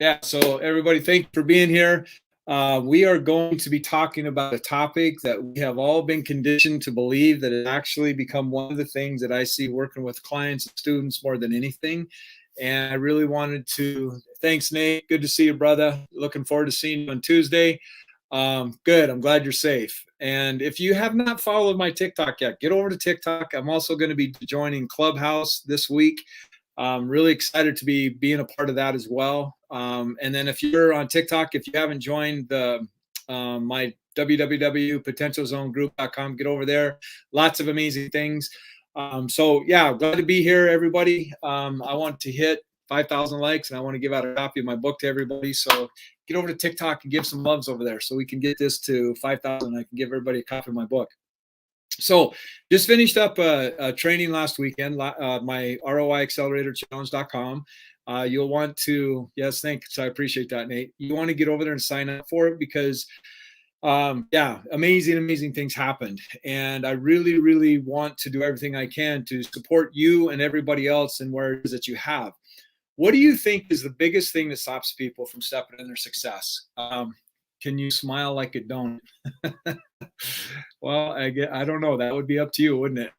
Yeah, so everybody, thank you for being here. We are going to be talking about a topic that we have all been conditioned to believe that it actually become one of the things that I see working with clients and students more than anything. And I really wanted to thanks, Nate. Good to see you, brother. Looking forward to seeing you on Tuesday. Good. I'm glad you're safe. And if you have not followed my TikTok yet, get over to TikTok. I'm also going to be joining Clubhouse this week. I'm really excited to be being a part of that as well. And then if you're on TikTok, if you haven't joined the my www.potentialzonegroup.com, get over there. Lots of amazing things. So yeah, glad to be here, everybody. I want to hit 5,000 likes, and I want to give out a copy of my book to everybody. So get over to TikTok and give some loves over there, so we can get this to 5,000. I can give everybody a copy of my book. So just finished up a training last weekend, my ROI Accelerator Challenge.com. You'll want to, yes, thanks. I appreciate that, Nate. You want to get over there and sign up for it because, yeah, amazing things happened. And I really, really want to do everything I can to support you and everybody else and where it is that you have. What do you think is the biggest thing that stops people from stepping in their success? Can you smile like a donut? Well, I don't know. That would be up to you, wouldn't it?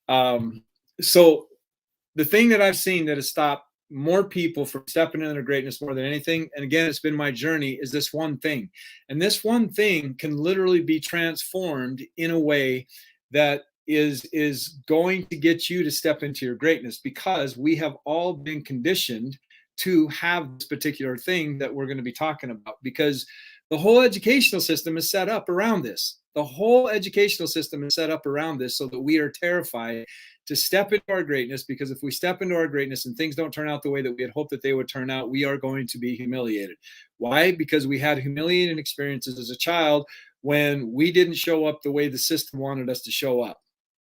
Um, so the thing that I've seen that has stopped more people from stepping into their greatness more than anything, and again, it's been my journey, is this one thing. And this one thing can literally be transformed in a way that is going to get you to step into your greatness, because we have all been conditioned to have this particular thing that we're going to be talking about, because the whole educational system is set up around this. The whole educational system is set up around this so that we are terrified to step into our greatness, because if we step into our greatness and things don't turn out the way that we had hoped that they would turn out, we are going to be humiliated. Why? Because we had humiliating experiences as a child when we didn't show up the way the system wanted us to show up.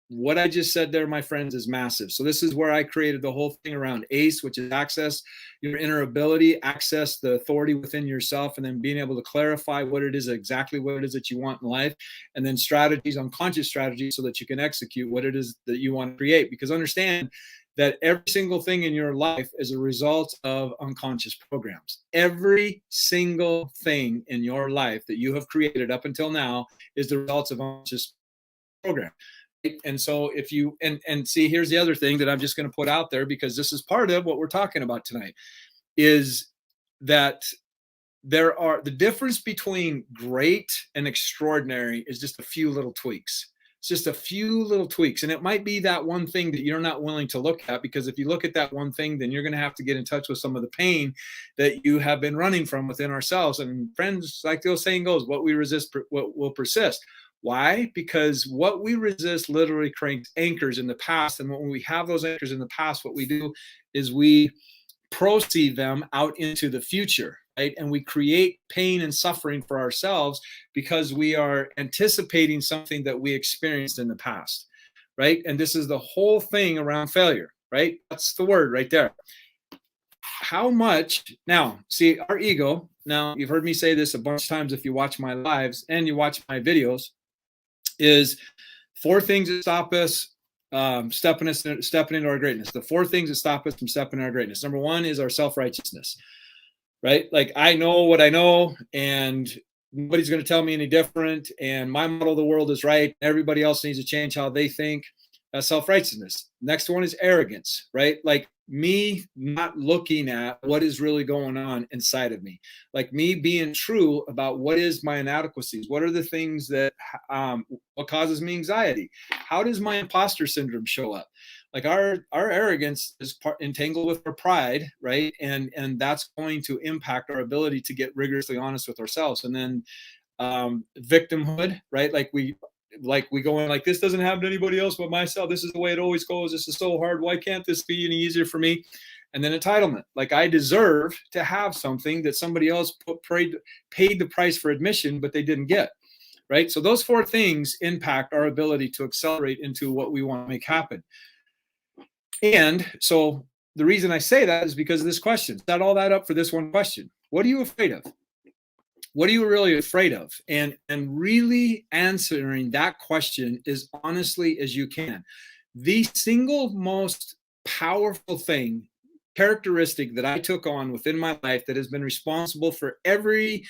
What I just said there, my friends, is massive. So this is where I created the whole thing around ACE, which is access your inner ability, access the authority within yourself, and then being able to clarify what it is, exactly what it is that you want in life, and then strategies, unconscious strategies, so that you can execute what it is that you want to create. Because understand that every single thing in your life is a result of unconscious programs. Every single thing in your life that you have created up until now is the results of unconscious program. And so if you and see, here's the other thing that I'm just going to put out there, because this is part of what we're talking about tonight, is that there are the difference between great and extraordinary is just a few little tweaks. It's just a few little tweaks. And it might be that one thing that you're not willing to look at, because if you look at that one thing, then you're going to have to get in touch with some of the pain that you have been running from within ourselves. And friends, like the old saying goes, what we resist, what will persist. Why? Because what we resist literally creates anchors in the past. And when we have those anchors in the past, what we do is we proceed them out into the future, right? And we create pain and suffering for ourselves because we are anticipating something that we experienced in the past, right? And this is the whole thing around failure, right? That's the word right there. How much now, see, our ego, now you've heard me say this a bunch of times if you watch my lives and you watch my videos, is four things that stop us stepping into our greatness. The four things that stop us from stepping into our greatness. Number one is our self-righteousness, right? Like, I know what I know, and nobody's going to tell me any different, and my model of the world is right. Everybody else needs to change how they think. That's self-righteousness. Next one is arrogance, right? Like me not looking at what is really going on inside of me, like me being true about what is my inadequacies, what are the things that what causes me anxiety, how does my imposter syndrome show up. Like our arrogance is entangled with our pride, right? And that's going to impact our ability to get rigorously honest with ourselves. And then victimhood, right? Like we go in like, this doesn't happen to anybody else but myself. This is the way it always goes. This is so hard. Why can't this be any easier for me? And then entitlement, like I deserve to have something that somebody else paid the price for admission, but they didn't get, right? So those four things impact our ability to accelerate into what we want to make happen. And so the reason I say that is because of this question. Set all that up for this one question. What are you afraid of? What are you really afraid of? And really answering that question as honestly as you can. The single most powerful thing characteristic that I took on within my life that has been responsible for every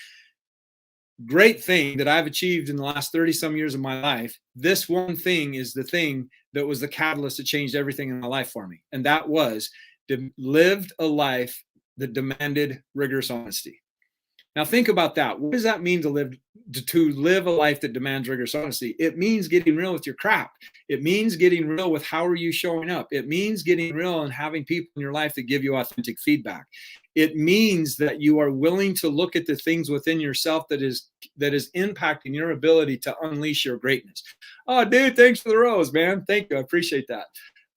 great thing that I've achieved in the last 30 some years of my life, this one thing is the thing that was the catalyst that changed everything in my life for me. And that was lived a life that demanded rigorous honesty. Now think about that. What does that mean to live a life that demands rigorous honesty? It means getting real with your crap. It means getting real with how are you showing up. It means getting real and having people in your life that give you authentic feedback. It means that you are willing to look at the things within yourself that is impacting your ability to unleash your greatness. Oh, dude, thanks for the rose, man. Thank you. I appreciate that.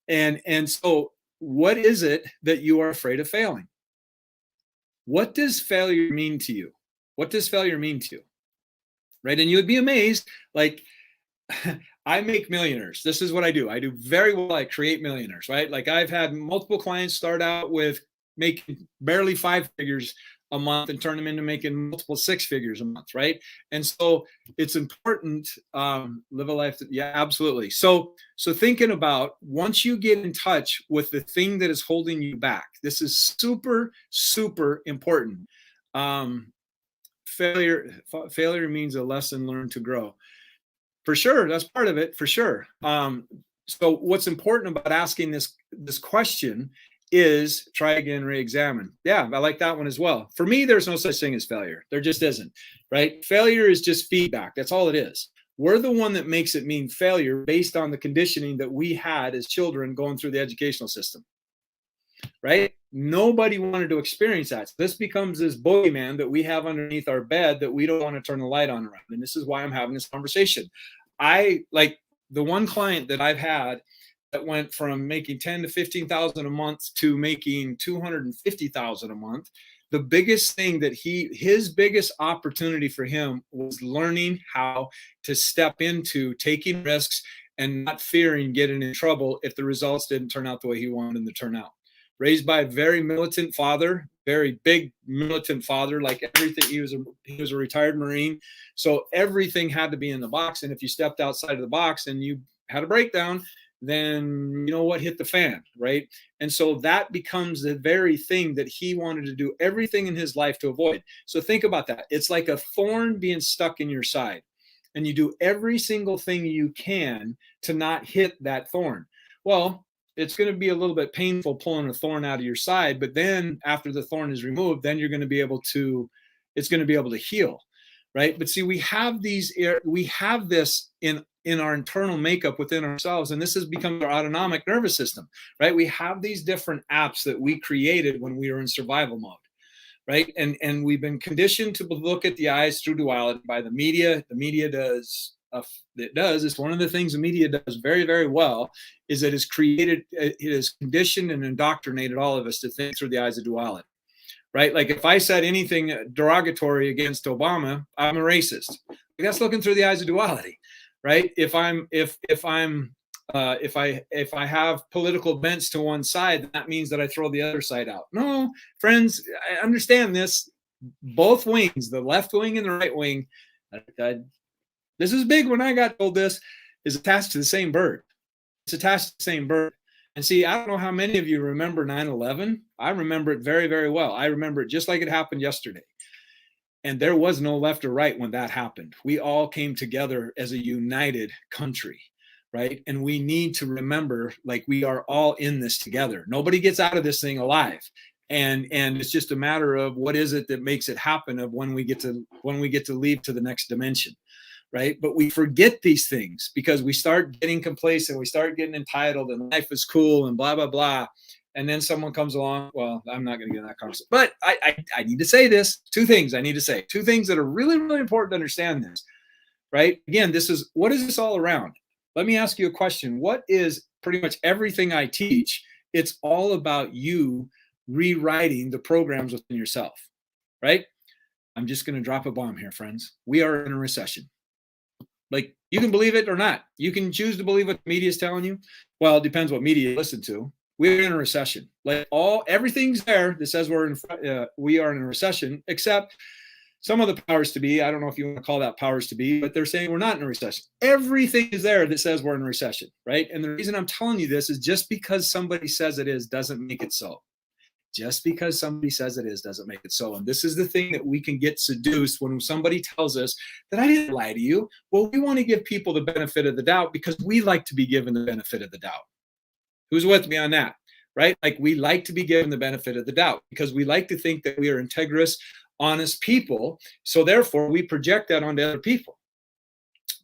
And so what is it that you are afraid of failing? What does failure mean to you? What does failure mean to you? Right? And you would be amazed. Like, I make millionaires. This is what I do. I do very well. I create millionaires, right? Like, I've had multiple clients start out with making barely 5 figures a month and turn them into making multiple 6 figures a month, right? And so it's important, live a life that, yeah, absolutely. So thinking about, once you get in touch with the thing that is holding you back, this is super, super important. Failure means a lesson learned to grow. For sure, that's part of it, for sure. So what's important about asking this question is try again, re-examine. Yeah, I like that one as well. For me, there's no such thing as failure. There just isn't, right? Failure is just feedback. That's all it is. We're the one that makes it mean failure based on the conditioning that we had as children going through the educational system, right? Nobody wanted to experience that. So this becomes this boogeyman that we have underneath our bed that we don't want to turn the light on around. And this is why I'm having this conversation. I like the one client that I've had that went from making 10 to 15,000 a month to making 250,000 a month. The biggest thing that his biggest opportunity for him was learning how to step into taking risks and not fearing getting in trouble if the results didn't turn out the way he wanted them to turn out. Raised by a very militant father, very big militant father, like everything. He was a retired Marine. So everything had to be in the box. And if you stepped outside of the box and you had a breakdown, then you know what hit the fan, right? And so that becomes the very thing that he wanted to do everything in his life to avoid. So think about that. It's like a thorn being stuck in your side, and you do every single thing you can to not hit that thorn. Well, it's going to be a little bit painful pulling a thorn out of your side, but then after the thorn is removed, then you're going to be able to, it's going to be able to heal, right? But see, we have this in our internal makeup within ourselves, and this has become our autonomic nervous system, right? We have these different apps that we created when we were in survival mode, right? And we've been conditioned to look at the eyes through duality by the media. The media does. It's one of the things the media does very, very well, is it has conditioned and indoctrinated all of us to think through the eyes of duality, right? Like if I said anything derogatory against Obama, I'm a racist. That's looking through the eyes of duality, right? If I have political bents to one side, that means that I throw the other side out. No, friends, I understand this. Both wings, the left wing and the right wing, this is big when I got told this, is attached to the same bird. It's attached to the same bird. And see, I don't know how many of you remember 9/11. I remember it very, very well. I remember it just like it happened yesterday. And there was no left or right when that happened. We all came together as a united country, right? And we need to remember, like, we are all in this together. Nobody gets out of this thing alive. And it's just a matter of what is it that makes it happen of when we get to leave to the next dimension. Right? But we forget these things because we start getting complacent, we start getting entitled, and life is cool and blah, blah, blah. And then someone comes along. Well, I'm not going to get in that conversation, but I need to say this. Two things I need to say. Two things that are really, really important to understand this, right? Again, what is this all around? Let me ask you a question. What is pretty much everything I teach? It's all about you rewriting the programs within yourself, right? I'm just going to drop a bomb here, friends. We are in a recession. Like, you can believe it or not. You can choose to believe what the media is telling you. Well, it depends what media you listen to. We're in a recession. Like, everything's there that says we are in a recession, except some of the powers to be. I don't know if you want to call that powers to be, but they're saying we're not in a recession. Everything is there that says we're in a recession, right? And the reason I'm telling you this is just because somebody says it is doesn't make it so. Just because somebody says it is doesn't make it so. And this is the thing that we can get seduced when somebody tells us that I didn't lie to you. Well, we want to give people the benefit of the doubt because we like to be given the benefit of the doubt. Who's with me on that? Right? Like we like to be given the benefit of the doubt because we like to think that we are integrous, honest people. So therefore, we project that onto other people.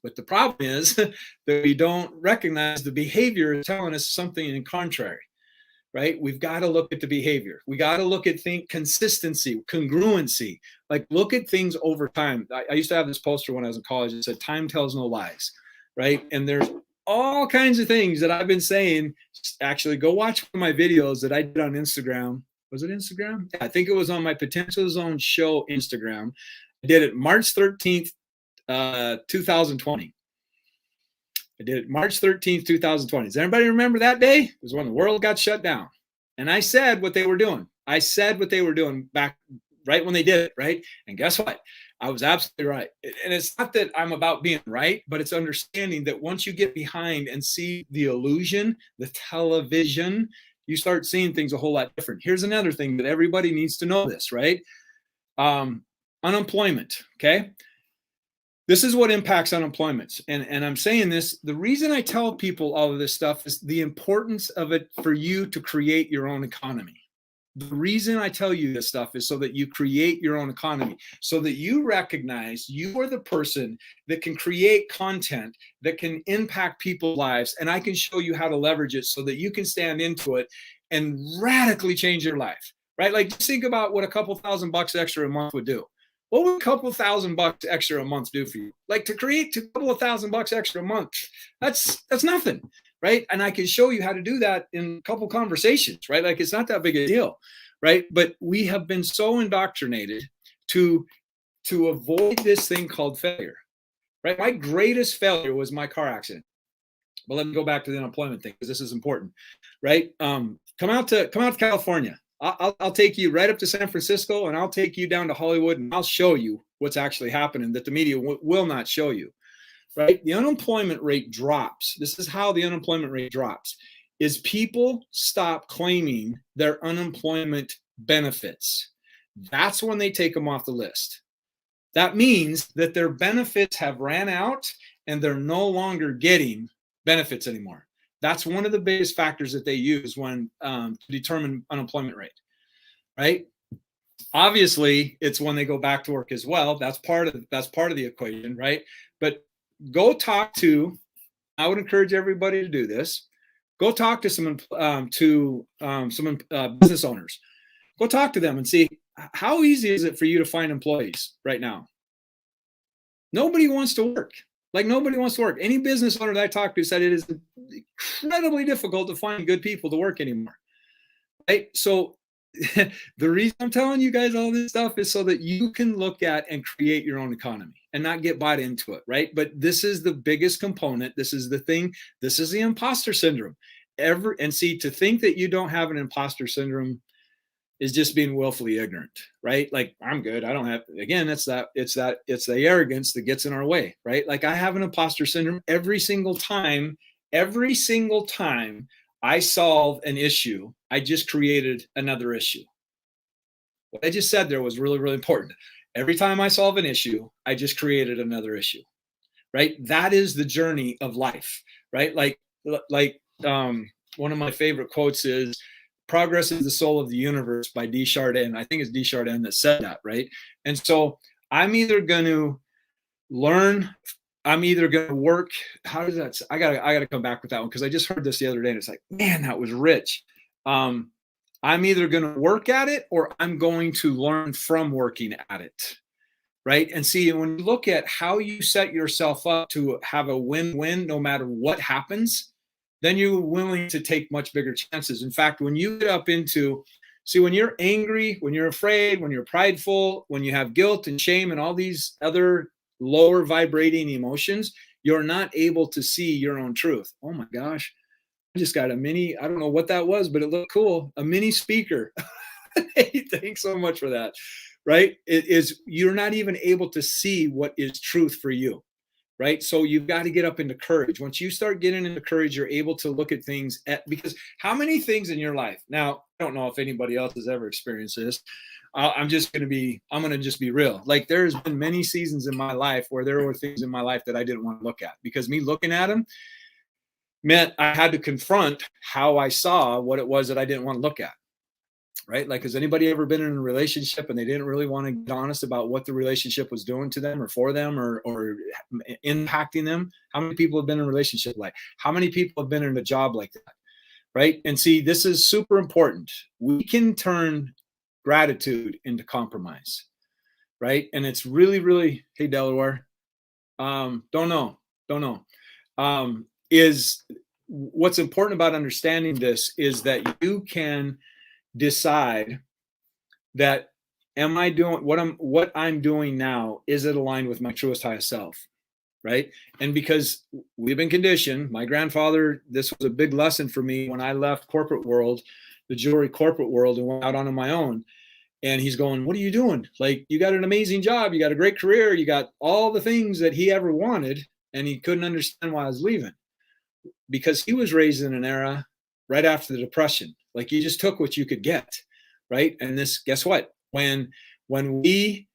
But the problem is that we don't recognize the behavior is telling us something in contrary. Right? We've got to look at the behavior. We got to look at consistency, congruency. Like look at things over time. I used to have this poster when I was in college. It said, "Time tells no lies." Right? And there's all kinds of things that I've been saying. Actually, go watch one of my videos that I did on Instagram. Was it Instagram? Yeah, I think it was on my Potential Zone show Instagram. I did it March 13th, 2020. I did it March 13th, 2020. Does anybody remember that day? It was when the world got shut down. And I said what they were doing. I said what they were doing back right when they did it, right? And guess what? I was absolutely right. And it's not that I'm about being right, but it's understanding that once you get behind and see the illusion, the television, you start seeing things a whole lot different. Here's another thing that everybody needs to know this, right? Unemployment, okay? This is what impacts unemployment. And I'm saying this, the reason I tell people all of this stuff is the importance of it for you to create your own economy. The reason I tell you this stuff is so that you create your own economy, so that you recognize you are the person that can create content that can impact people's lives. And I can show you how to leverage it so that you can stand into it and radically change your life, right? Like just think about what a couple $1,000 extra a month would do. What would a couple $1,000 extra a month do for you? Like to create a couple of $1,000 extra a month, that's nothing, right? And I can show you how to do that in a couple conversations, right? Like it's not that big a deal, right? But we have been so indoctrinated to avoid this thing called failure, right? My greatest failure was my car accident. But let me go back to the unemployment thing because this is important, right? Come out to California. I'll take you right up to San Francisco and I'll take you down to Hollywood and I'll show you what's actually happening that the media will not show you, right? The unemployment rate drops. This is how the unemployment rate drops is people stop claiming their unemployment benefits. That's when they take them off the list. That means that their benefits have ran out and they're no longer getting benefits anymore. That's one of the biggest factors that they use when to determine unemployment rate, right? Obviously, it's when they go back to work as well. That's part of the equation, right? But go talk to. I would encourage everybody to do this. Go talk to some business owners. Go talk to them and see how easy is it for you to find employees right now. Nobody wants to work. Like nobody wants to work. Any business owner that I talked to said it is incredibly difficult to find good people to work anymore. Right? So the reason I'm telling you guys all this stuff is so that you can look at and create your own economy and not get bought into it, right? But this is the biggest component. This is the thing. This is the imposter syndrome. And see, to think that you don't have an imposter syndrome is just being willfully ignorant, right? Like I'm good. I don't have, again, it's the arrogance that gets in our way, right? Like I have an imposter syndrome every single time I solve an issue, I just created another issue. What I just said there was really, really important. Every time I solve an issue, I just created another issue, right? That is the journey of life, right? Like one of my favorite quotes is, "Progress is the soul of the universe" by D. Chardin. I think it's D. Chardin that said that, right? And so I'm either going to learn, I'm either going to work. How does that? I gotta come back with that one because I just heard this the other day and it's like, man, that was rich. I'm either going to work at it or I'm going to learn from working at it, right? And see, when you look at how you set yourself up to have a win-win, no matter what happens, then you're willing to take much bigger chances. In fact, when you get up into, see, when you're angry, when you're afraid, when you're prideful, when you have guilt and shame and all these other lower vibrating emotions, you're not able to see your own truth. Oh my gosh, I just got a mini, I don't know what that was, but it looked cool. A mini speaker. Hey, thanks so much for that, right? It is, you're not even able to see what is truth for you. right? So you've got to get up into courage. Once you start getting into courage, you're able to look at things because how many things in your life now, I don't know if anybody else has ever experienced this. I'm going to just be real. Like there's been many seasons in my life where there were things in my life that I didn't want to look at because me looking at them meant I had to confront how I saw what it was that I didn't want to look at. Right? Like, has anybody ever been in a relationship and they didn't really want to get honest about what the relationship was doing to them or for them or impacting them? How many people have been in a relationship like? How many people have been in a job like that? Right? And see, this is super important. We can turn gratitude into compromise, right? And it's really, really, hey, Delaware, don't know. Is what's important about understanding this is that you can decide that am I doing what I'm doing now, is it aligned with my truest highest self, right? And because we've been conditioned, my grandfather, this was a big lesson for me when I left corporate world, the jewelry corporate world, and went out on my own. And he's going, what are you doing? Like, you got an amazing job, you got a great career, you got all the things that he ever wanted, and he couldn't understand why I was leaving because he was raised in an era right after the Depression. Like, you just took what you could get, right? And this, guess what? When we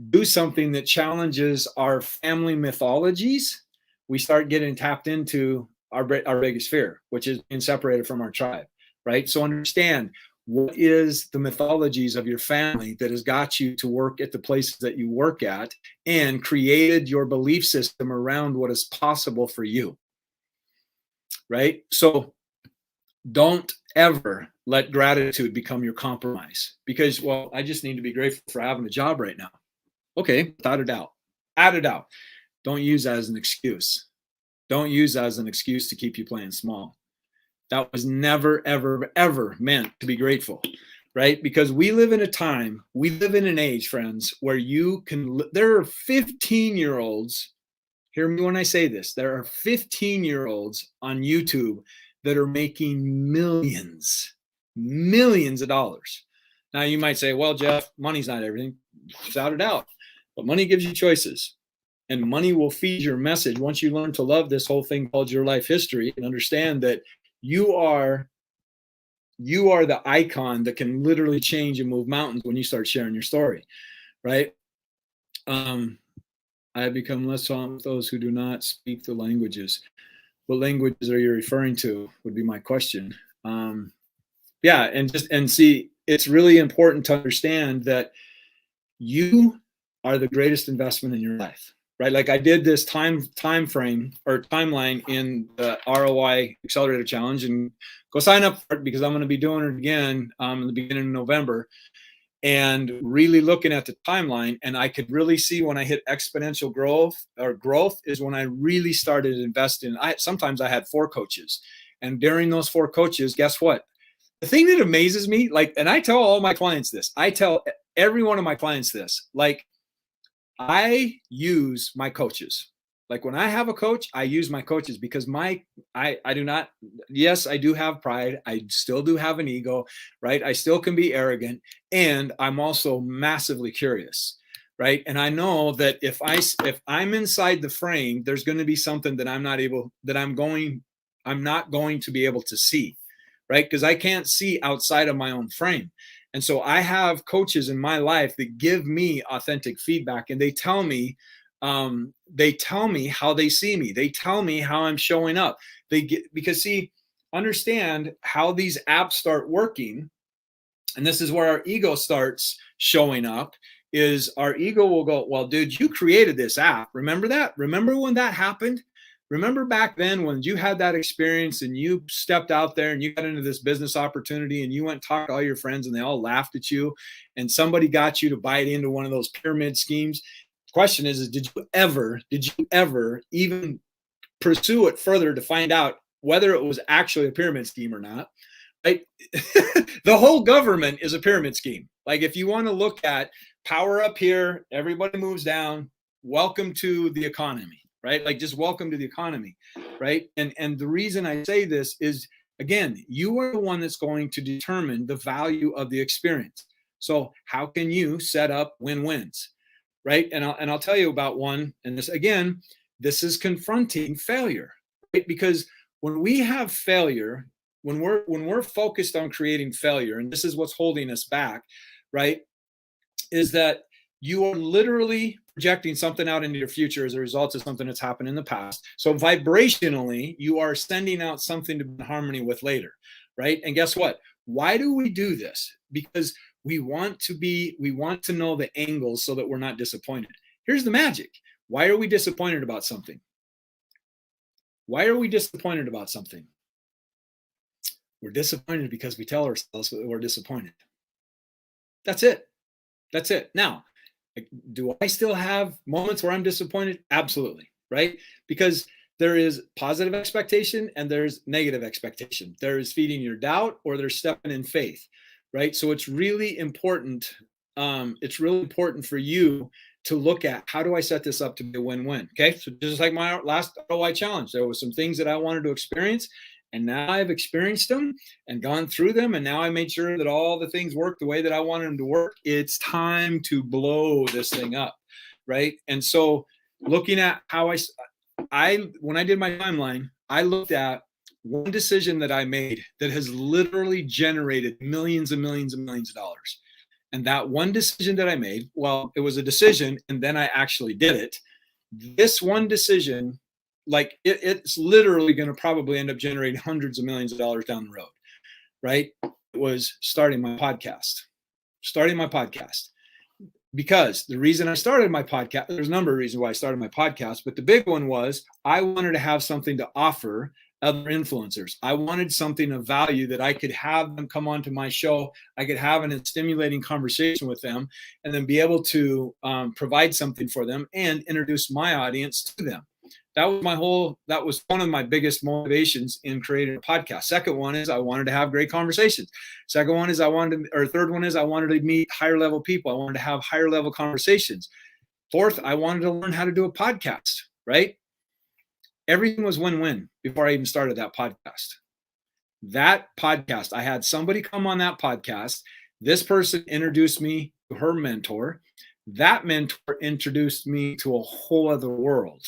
do something that challenges our family mythologies, we start getting tapped into our biggest fear, which is being separated from our tribe, right? So understand, what is the mythologies of your family that has got you to work at the places that you work at and created your belief system around what is possible for you, right? So don't ever let gratitude become your compromise because, well, I just need to be grateful for having a job right now. Okay, without a doubt. Add it out. Don't use that as an excuse. Don't use that as an excuse to keep you playing small. That was never, ever, ever meant to be grateful, right? Because we live in an age, friends, where there are 15-year-olds, hear me when I say this, there are 15-year-olds on YouTube that are making millions of dollars. Now you might say, well, Jeff, money's not everything. Without a doubt. But money gives you choices. And money will feed your message once you learn to love this whole thing called your life history and understand that you are the icon that can literally change and move mountains when you start sharing your story, right? I have become less tolerant with those who do not speak the languages. What languages are you referring to would be my question. Yeah, and see, it's really important to understand that you are the greatest investment in your life, right? Like I did this time frame or timeline in the ROI Accelerator Challenge, and go sign up for it because I'm going to be doing it again in the beginning of November, and really looking at the timeline. And I could really see when I hit exponential growth is when I really started investing. Sometimes I had 4 coaches, and during those 4 coaches, guess what? The thing that amazes me, like, and I tell all my clients this, I tell every one of my clients this, like, I use my coaches. Like when I have a coach, I use my coaches because I do not, yes, I do have pride. I still do have an ego, right? I still can be arrogant, and I'm also massively curious, right? And I know that if I'm inside the frame, there's going to be something that I'm not going to be able to see, right? Because I can't see outside of my own frame. And so I have coaches in my life that give me authentic feedback, and they tell me how they see me. They tell me how I'm showing up. Because see, understand how these apps start working. And this is where our ego starts showing up, is our ego will go, well, dude, you created this app. Remember that? Remember when that happened? Remember back then when you had that experience and you stepped out there and you got into this business opportunity and you went and talked to all your friends and they all laughed at you and somebody got you to buy it into one of those pyramid schemes? The question is did you ever even pursue it further to find out whether it was actually a pyramid scheme or not? Right? The whole government is a pyramid scheme. Like if you want to look at power up here, everybody moves down, welcome to the economy. Right? Like just welcome to the economy, right? And the reason I say this is, again, you are the one that's going to determine the value of the experience. So how can you set up win-wins, right? And I'll tell you about one. And this, again, This is confronting failure, right? Because when we have failure, when we're focused on creating failure, and this is what's holding us back, right? Is that you are literally projecting something out into your future as a result of something that's happened in the past. So vibrationally, you are sending out something to be in harmony with later, right? And guess what? Why do we do this? Because we want to know the angles so that we're not disappointed. Here's the magic. Why are we disappointed about something? Why are we disappointed about something? We're disappointed because we tell ourselves that we're disappointed. That's it. That's it. Now, do I still have moments where I'm disappointed? Absolutely, right? Because there is positive expectation and there's negative expectation. There is feeding your doubt or there's stepping in faith, right? So it's really important. It's really important for you to look at, how do I set this up to be a win-win? Okay, so just like my last ROI challenge, there were some things that I wanted to experience, and now I've experienced them and gone through them, and now I made sure that all the things work the way that I wanted them to work. It's time to blow this thing up, right? And so, looking at how when I did my timeline, I looked at one decision that I made that has literally generated millions and millions and millions of dollars. And that one decision that I made, well, it was a decision, and then I actually did it. This one decision, like it's literally going to probably end up generating hundreds of millions of dollars down the road, right? It was starting my podcast. Because the reason I started my podcast, there's a number of reasons why I started my podcast, but the big one was I wanted to have something to offer other influencers. I wanted something of value that I could have them come onto my show. I could have a stimulating conversation with them, and then be able to provide something for them and introduce my audience to them. That was one of my biggest motivations in creating a podcast. Second one is I wanted to have great conversations. Third one is I wanted to meet higher level people. I wanted to have higher level conversations. Fourth, I wanted to learn how to do a podcast, right? Everything was win-win before I even started that podcast. That podcast, I had somebody come on that podcast. This person introduced me to her mentor. That mentor introduced me to a whole other world.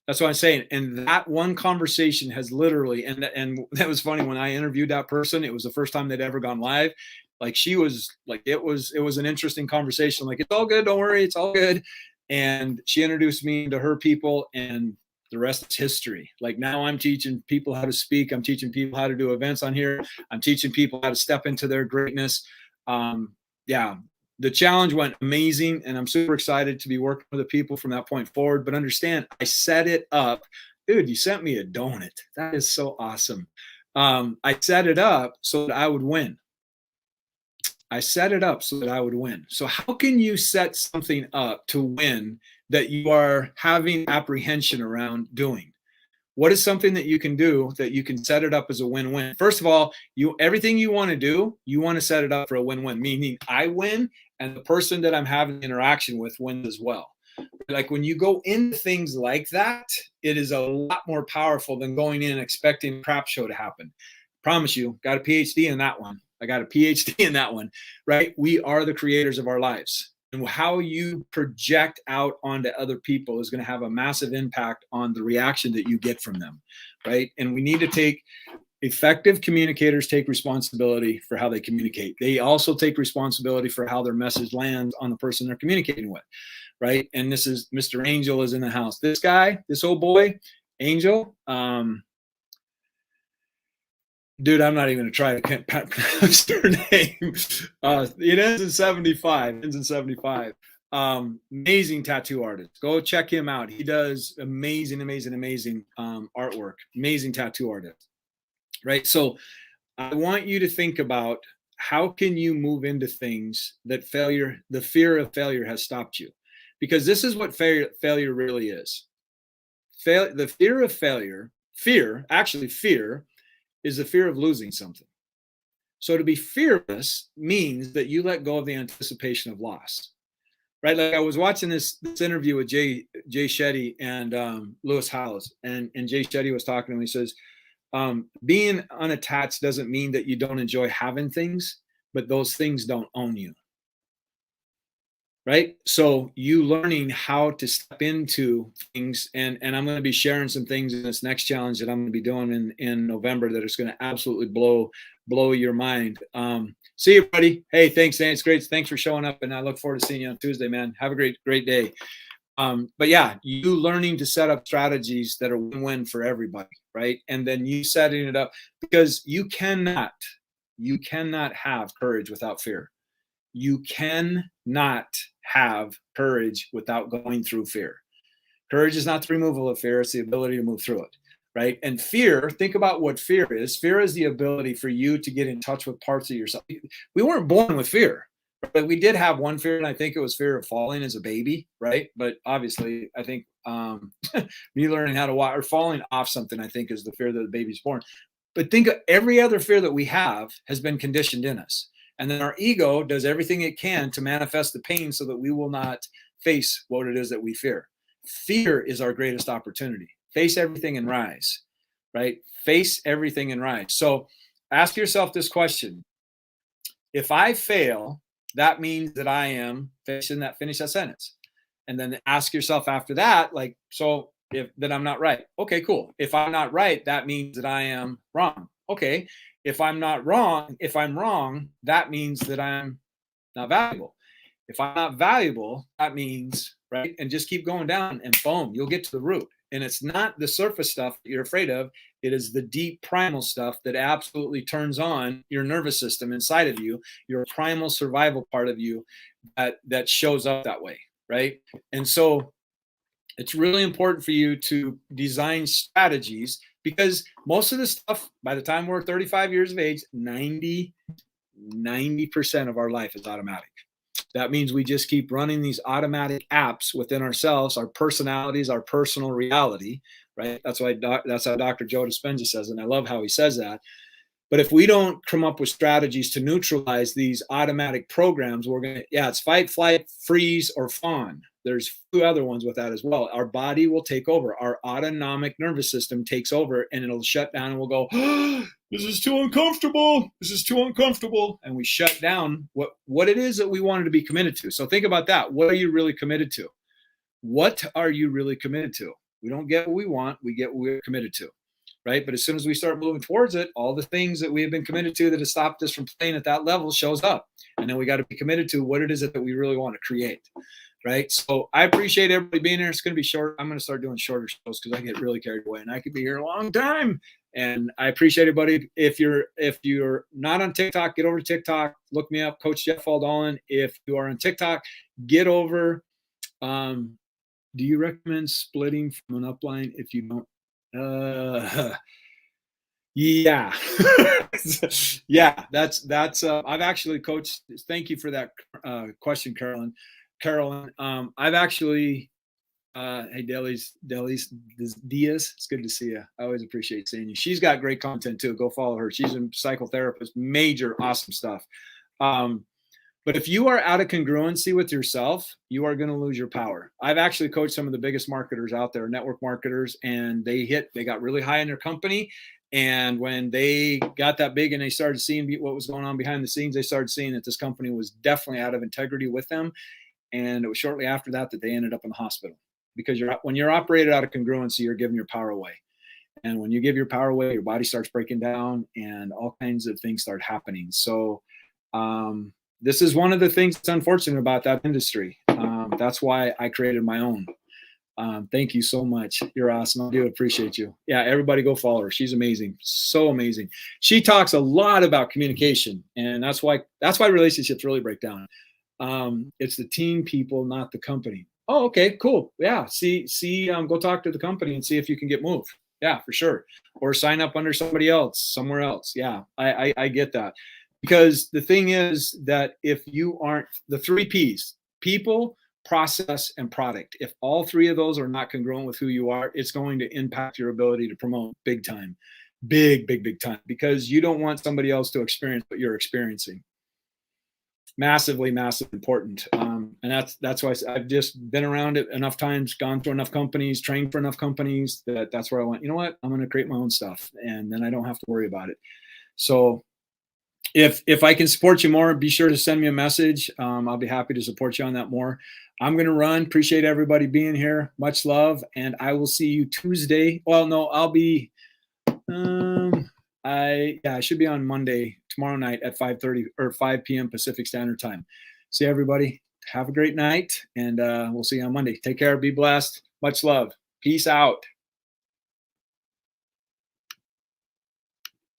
That's what I'm saying. And that one conversation has literally, and that was funny, when I interviewed that person, it was the first time they'd ever gone live. Like, she was like, it was an interesting conversation. Like, it's all good. Don't worry. It's all good. And she introduced me to her people, and the rest is history. Like, now I'm teaching people how to speak. I'm teaching people how to do events on here. I'm teaching people how to step into their greatness. Yeah, the challenge went amazing, and I'm super excited to be working with the people from that point forward. But understand, I set it up. Dude, you sent me a donut. That is so awesome. I set it up so that I would win. So how can you set something up to win that you are having apprehension around doing? What is something that you can do that you can set it up as a win-win? First of all, everything you want to do, you want to set it up for a win-win, meaning I win and the person that I'm having interaction with wins as well. Like, when you go into things like that, it is a lot more powerful than going in expecting a crap show to happen. Promise you, got a PhD in that one. I got a PhD in that one, right? We are the creators of our lives. And how you project out onto other people is going to have a massive impact on the reaction that you get from them, right? And we need to take effective communicators take responsibility for how they communicate. They also take responsibility for how their message lands on the person they're communicating with, right? And this is Mr. Angel is in the house. This guy, this old boy, Angel, dude, I'm not even going to try to pronounce their name. It ends in 75. Amazing tattoo artist. Go check him out. He does amazing artwork. Amazing tattoo artist. Right? So I want you to think about, how can you move into things that the fear of failure has stopped you? Because this is what failure really is. The fear of failure, fear is the fear of losing something. So to be fearless means that you let go of the anticipation of loss, right? Like, I was watching this interview with Jay Shetty and Lewis Howes, and Jay Shetty was talking to him. He says, being unattached doesn't mean that you don't enjoy having things, but those things don't own you. right? So you learning how to step into things, and I'm going to be sharing some things in this next challenge that I'm going to be doing in November that is going to absolutely blow your mind. See you, buddy. Hey, thanks, Dan. It's great. Thanks for showing up, and I look forward to seeing you on Tuesday, man. Have a great day. But yeah, you learning to set up strategies that are win-win for everybody, right? And then you setting it up, because you cannot have courage without fear. You cannot have courage without going through fear. Courage is not the removal of fear, it's the ability to move through it, right? And fear, think about what fear is. Fear is the ability for you to get in touch with parts of yourself. We weren't born with fear, but we did have one fear, and I think it was fear of falling as a baby, right? But obviously, I think me learning how to walk or falling off something, I think, is the fear that the baby's born. But think of every other fear that we have has been conditioned in us. And then our ego does everything it can to manifest the pain so that we will not face what it is that we fear. Fear is our greatest opportunity. Face everything and rise, right? Face everything and rise. So ask yourself this question. If I fail, that means that I am finish that sentence. And then ask yourself after that, like, so if that I'm not right. Okay, cool. If I'm not right, that means that I am wrong. Okay. If I'm wrong, that means that I'm not valuable. If I'm not valuable, that means, right? And just keep going down, and boom, you'll get to the root. And it's not the surface stuff that you're afraid of. It is the deep primal stuff that absolutely turns on your nervous system inside of you, your primal survival part of you that shows up that way, right? And so it's really important for you to design strategies, because most of the stuff, by the time we're 35 years of age, 90% of our life is automatic. That means we just keep running these automatic apps within ourselves, our personalities, our personal reality, right? That's how Dr. Joe Dispenza says it, and I love how he says that. But if we don't come up with strategies to neutralize these automatic programs, we're going to, it's fight, flight, freeze, or fawn. There's two other ones with that as well. Our body will take over. Our autonomic nervous system takes over, and it'll shut down, and we'll go, this is too uncomfortable. This is too uncomfortable. And we shut down what it is that we wanted to be committed to. So think about that. What are you really committed to? What are you really committed to? We don't get what we want. We get what we're committed to. Right. But as soon as we start moving towards it, all the things that we have been committed to that have stopped us from playing at that level shows up. And then we got to be committed to what it is that we really want to create. Right. So I appreciate everybody being here. It's going to be short. I'm going to start doing shorter shows because I get really carried away, and I could be here a long time. And I appreciate everybody. If you're not on TikTok, get over to TikTok. Look me up, Coach Jeff Aldolin. If you are on TikTok, get over. Do you recommend splitting from an upline if you don't? Yeah. Yeah, that's I've actually coached. Thank you for that question, Carolyn. I've actually hey, Diaz, it's good to see you. I always appreciate seeing you. She's got great content too. Go follow her. She's a psychotherapist, major awesome stuff. But if you are out of congruency with yourself, you are going to lose your power. I've actually coached some of the biggest marketers out there, network marketers, and they got really high in their company. And when they got that big and they started seeing what was going on behind the scenes, they started seeing that this company was definitely out of integrity with them. And it was shortly after that they ended up in the hospital, because when you're operated out of congruency, you're giving your power away. And when you give your power away, your body starts breaking down and all kinds of things start happening. So, this is one of the things that's unfortunate about that industry. That's why I created my own. Thank you so much. You're awesome. I do appreciate you. Yeah, everybody go follow her. She's amazing. So amazing. She talks a lot about communication, and that's why relationships really break down. It's the team people, not the company. Oh, okay, cool. Yeah. Go talk to the company and see if you can get moved. Yeah, for sure. Or sign up under somebody else, somewhere else. Yeah, I get that. Because the thing is that if you aren't the 3 P's, people, process, and product, if all 3 of those are not congruent with who you are, it's going to impact your ability to promote big time, big time, because you don't want somebody else to experience what you're experiencing. Massively important. And that's why I've just been around it enough times, gone through enough companies, trained for enough companies that's where I went, you know what, I'm going to create my own stuff, and then I don't have to worry about it. So if I can support you more, be sure to send me a message. I'll be happy to support you on that more. I'm going to run. Appreciate everybody being here. Much love. And I will see you Tuesday. Well, no, I'll be, I should be on Monday, tomorrow night at 5:30 or 5 p.m. Pacific Standard Time. See everybody. Have a great night. And we'll see you on Monday. Take care. Be blessed. Much love. Peace out.